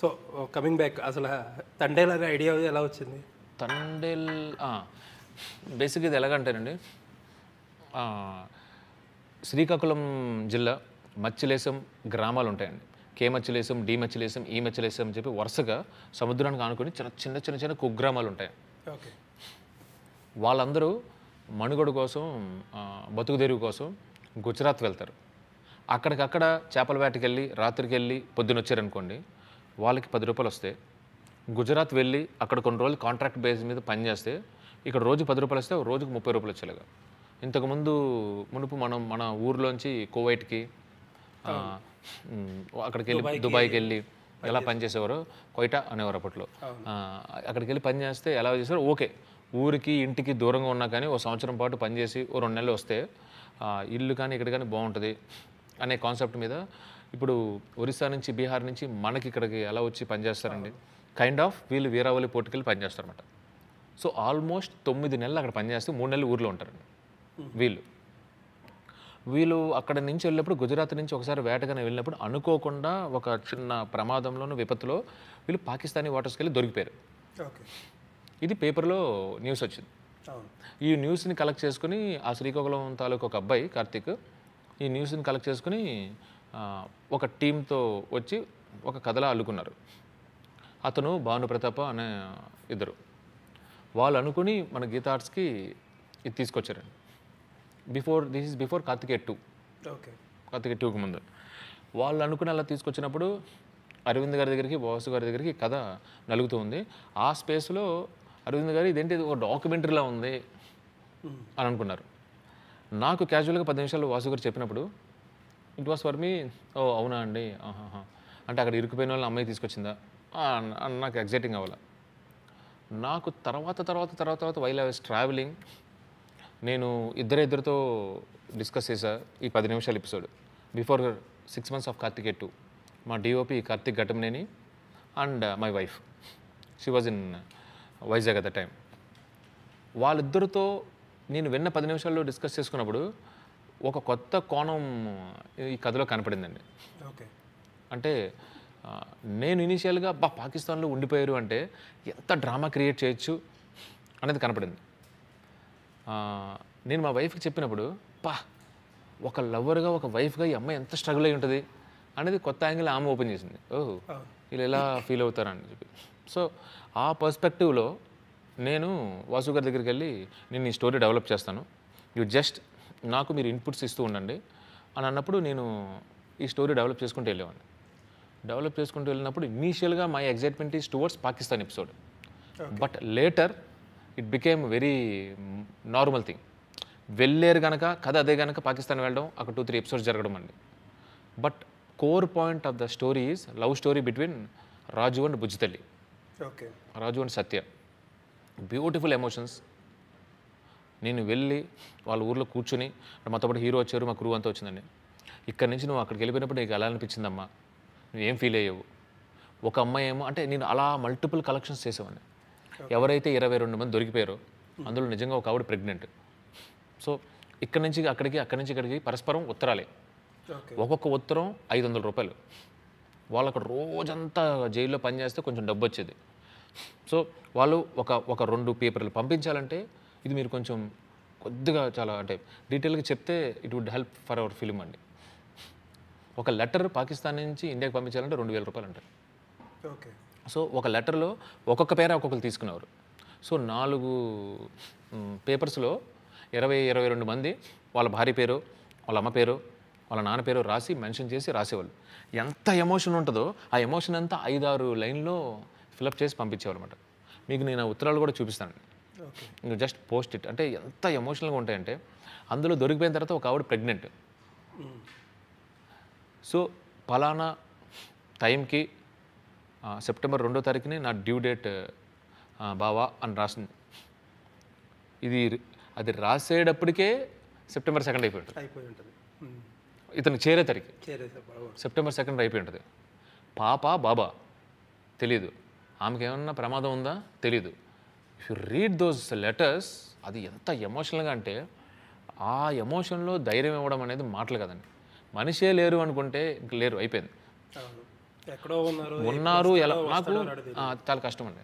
So coming back అసలు తండేల్ అనే idea ఎలా వచ్చింది? తండేల్ బేసిక్గా ఇది ఎలాగంటేనండి, ఆ, శ్రీకాకుళం జిల్లా మచ్చిలేశం గ్రామాలు ఉంటాయండి. కే మచ్చిలేశం, డి మచ్చిలేశం, ఈ మచ్చిలేశం అని చెప్పి వరుసగా సముద్రానికి ఆనుకొని చిన్న చిన్న చిన్న కుగ్రామాలు ఉంటాయి. ఓకే. వాళ్ళందరూ మనుగడ కోసం, బతుకుదెరువు కోసం గుజరాత్ వెళ్తారు. అక్కడికక్కడ చేపల వేటకి వెళ్ళి రాత్రికి వెళ్ళి పొద్దున వచ్చారనుకోండి, వాళ్ళకి 10 రూపాయలు వస్తాయి. గుజరాత్ వెళ్ళి అక్కడ కొన్ని రోజులు కాంట్రాక్ట్ బేస్ మీద పనిచేస్తే ఇక్కడ రోజు 10 రూపాయలు వస్తే రోజుకు 30 రూపాయలు వచ్చేలాగా. ఇంతకుముందు మునుపు మన ఊర్లోంచి కువైట్కి, అక్కడికి వెళ్ళి దుబాయ్కి వెళ్ళి ఎలా పనిచేసేవారో, కొయిటా అనేవారు అప్పట్లో. అక్కడికి వెళ్ళి పని చేస్తే ఎలా చేశారో ఓకే, ఊరికి ఇంటికి దూరంగా ఉన్నా కానీ ఓ సంవత్సరం పాటు పనిచేసి ఓ 2 నెలలు వస్తే ఇల్లు కానీ ఇక్కడ కానీ బాగుంటుంది అనే కాన్సెప్ట్ మీద ఇప్పుడు ఒరిస్సా నుంచి, బీహార్ నుంచి మనకి ఇక్కడికి ఎలా వచ్చి పనిచేస్తారండి. కైండ్ ఆఫ్ వీళ్ళు వీరావళి పోర్టుకి వెళ్ళి పనిచేస్తారన్నమాట. సో ఆల్మోస్ట్ 9 నెలలు అక్కడ పనిచేస్తే 3 నెలలు ఊర్లో ఉంటారండి వీళ్ళు అక్కడ నుంచి వెళ్ళినప్పుడు, గుజరాత్ నుంచి ఒకసారి వేటగానే వెళ్ళినప్పుడు అనుకోకుండా ఒక చిన్న ప్రమాదంలోనూ విపత్తులో వీళ్ళు పాకిస్తానీ వాటర్స్కి వెళ్ళి దొరికిపోయారు. ఇది పేపర్లో న్యూస్ వచ్చింది. ఈ న్యూస్ని కలెక్ట్ చేసుకుని ఆ శ్రీకాకుళం తాలూకు ఒక అబ్బాయి కార్తీక్ ఈ న్యూస్ని కలెక్ట్ చేసుకుని ఒక టీంతో వచ్చి ఒక కథలా అల్లుకున్నారు. అతను భానుప్రతాప అనే ఇద్దరు వాళ్ళు అనుకుని మన గీతా ఆర్ట్స్కి ఇది తీసుకొచ్చారండి. This is before Karthikeya 2. Karthikeya 2కి ముందు వాళ్ళు అనుకుని అలా తీసుకొచ్చినప్పుడు అరవింద్ గారి దగ్గరికి, వాసు గారి దగ్గరికి కథ నలుగుతూ ఉంది. ఆ స్పేస్లో అరవింద్ గారు ఇదేంటి ఒక డాక్యుమెంటరీలా ఉంది అని అనుకున్నారు. నాకు క్యాజువల్గా 10 నిమిషాలు వాసు గారు చెప్పినప్పుడు ఇట్ వాస్ ఫర్ మీ, ఓ అవునా అండి, అంటే అక్కడ ఇరుక్కుపోయిన వాళ్ళని అమ్మాయి తీసుకొచ్చిందా నాకు ఎగ్జైటింగ్ అవ్వాలి. నాకు తర్వాత వైల్ ఐ వాస్ ట్రావెలింగ్ నేను ఇద్దరితో డిస్కస్ చేశా ఈ 10 నిమిషాల episode. Before 6 months of Karthikeya 2 మా DOP Karthik Ghattamaneni and my wife, she was in Vizag at the time. వాళ్ళిద్దరితో నేను విన్న 10 నిమిషాల్లో డిస్కస్ చేసుకున్నప్పుడు ఒక కొత్త కోణం ఈ కథలో కనపడిందండి. అంటే నేను ఇనీషియల్గా పాకిస్తాన్లో ఉండిపోయారు అంటే ఎంత డ్రామా క్రియేట్ చేయొచ్చు అనేది కనపడింది. నేను మా వైఫ్కి చెప్పినప్పుడు ఒక లవర్గా, ఒక వైఫ్గా ఈ అమ్మాయి ఎంత స్ట్రగుల్ అయి ఉంటుంది అనేది కొత్త యాంగిల్ ఆమె ఓపెన్ చేసింది. వీళ్ళు ఎలా ఫీల్ అవుతారని చెప్పి. సో ఆ పర్స్పెక్టివ్లో నేను వాసు గారి దగ్గరికి వెళ్ళి నేను ఈ స్టోరీ డెవలప్ చేస్తాను, జస్ట్ నాకు మీరు ఇన్పుట్స్ ఇస్తూ ఉండండి అని అన్నప్పుడు నేను ఈ స్టోరీ డెవలప్ చేసుకుంటూ వెళ్ళేవాడిని. డెవలప్ చేసుకుంటూ వెళ్ళినప్పుడు ఇనీషియల్గా my excitement is towards Pakistan episode, but later it became very normal thing. వెళ్ళారు కనుక కథ అదే కనుక పాకిస్తాన్ వెళ్ళడం, అక్కడ 2-3 ఎపిసోడ్స్ జరగడం అండి. But core point of the story is love story between Raju and Bujjithalli, Raju and Satya. Beautiful emotions. నేను వెళ్ళి వాళ్ళ ఊర్లో కూర్చుని, మాతో పాటు హీరో వచ్చారు, మా క్రూ అంతా వచ్చిందండి. ఇక్కడ నుంచి నువ్వు అక్కడికి వెళ్ళిపోయినప్పుడు నీకు ఎలా అనిపించిందమ్మా, నువ్వేం ఫీల్ అయ్యావు? ఒక అమ్మాయి ఏమో అంటే నేను అలా మల్టిపుల్ కలెక్షన్స్ చేసేవాడిని. ఎవరైతే 22 మంది దొరికిపోయారో అందులో నిజంగా ఒక ఆవిడ ప్రెగ్నెంట్. సో ఇక్కడ నుంచి అక్కడికి, అక్కడి నుంచి ఇక్కడికి పరస్పరం ఉత్తరాలే. ఒక్కొక్క ఉత్తరం 500 రూపాయలు. వాళ్ళకు రోజంతా జైల్లో పనిచేస్తే కొంచెం డబ్బు వచ్చేది. సో వాళ్ళు ఒక 2 పేపర్లు పంపించాలంటే ఇది మీరు కొంచెం కొద్దిగా చాలా అంటే డీటెయిల్గా చెప్తే it would help for our film అండి. ఒక లెటర్ పాకిస్తాన్ నుంచి ఇండియాకి పంపించాలంటే 2000 రూపాయలు అంటారు. సో ఒక లెటర్లో ఒక్కొక్క పేర ఒక్కొక్కరు తీసుకునేవారు. సో 4 పేపర్స్లో 22 మంది వాళ్ళ భార్య పేరు, వాళ్ళ అమ్మ పేరు, వాళ్ళ నాన్న పేరు రాసి మెన్షన్ చేసి రాసేవాళ్ళు. ఎంత ఎమోషన్ ఉంటుందో ఆ ఎమోషన్ అంతా 5-6 లైన్లో ఫిలప్ చేసి పంపించేవాళ్ళు అనమాట. మీకు నేను ఆ ఉత్తరాలు కూడా చూపిస్తాను, నువ్వు జస్ట్ పోస్ట్ ఇట్. అంటే ఎంత ఎమోషనల్గా ఉంటాయంటే అందులో దొరికిపోయిన తర్వాత ఒక ఆవిడ ప్రెగ్నెంట్. సో పలానా టైంకి సెప్టెంబర్ 2వ తారీఖుని నా డ్యూ డేట్ బావా అని రాసింది. అది రాసేటప్పటికే సెప్టెంబర్ 2 అయిపోయి ఉంటుంది. ఇతను చేరే తారీఖు సెప్టెంబర్ 2 అయిపోయి ఉంటుంది. పాప బాబా తెలీదు, ఆమెకి ఏమన్నా ప్రమాదం ఉందా తెలీదు. If you read those letters అది ఎంత ఎమోషనల్గా అంటే ఆ ఎమోషన్లో ధైర్యం ఇవ్వడం అనేది మాటలు కదండి. మనిషే లేరు అనుకుంటే ఇంక లేరు, అయిపోయింది. ఎక్కడో ఉన్నారు ఉన్నారు ఎలా నాకు చాలా కష్టం అండి.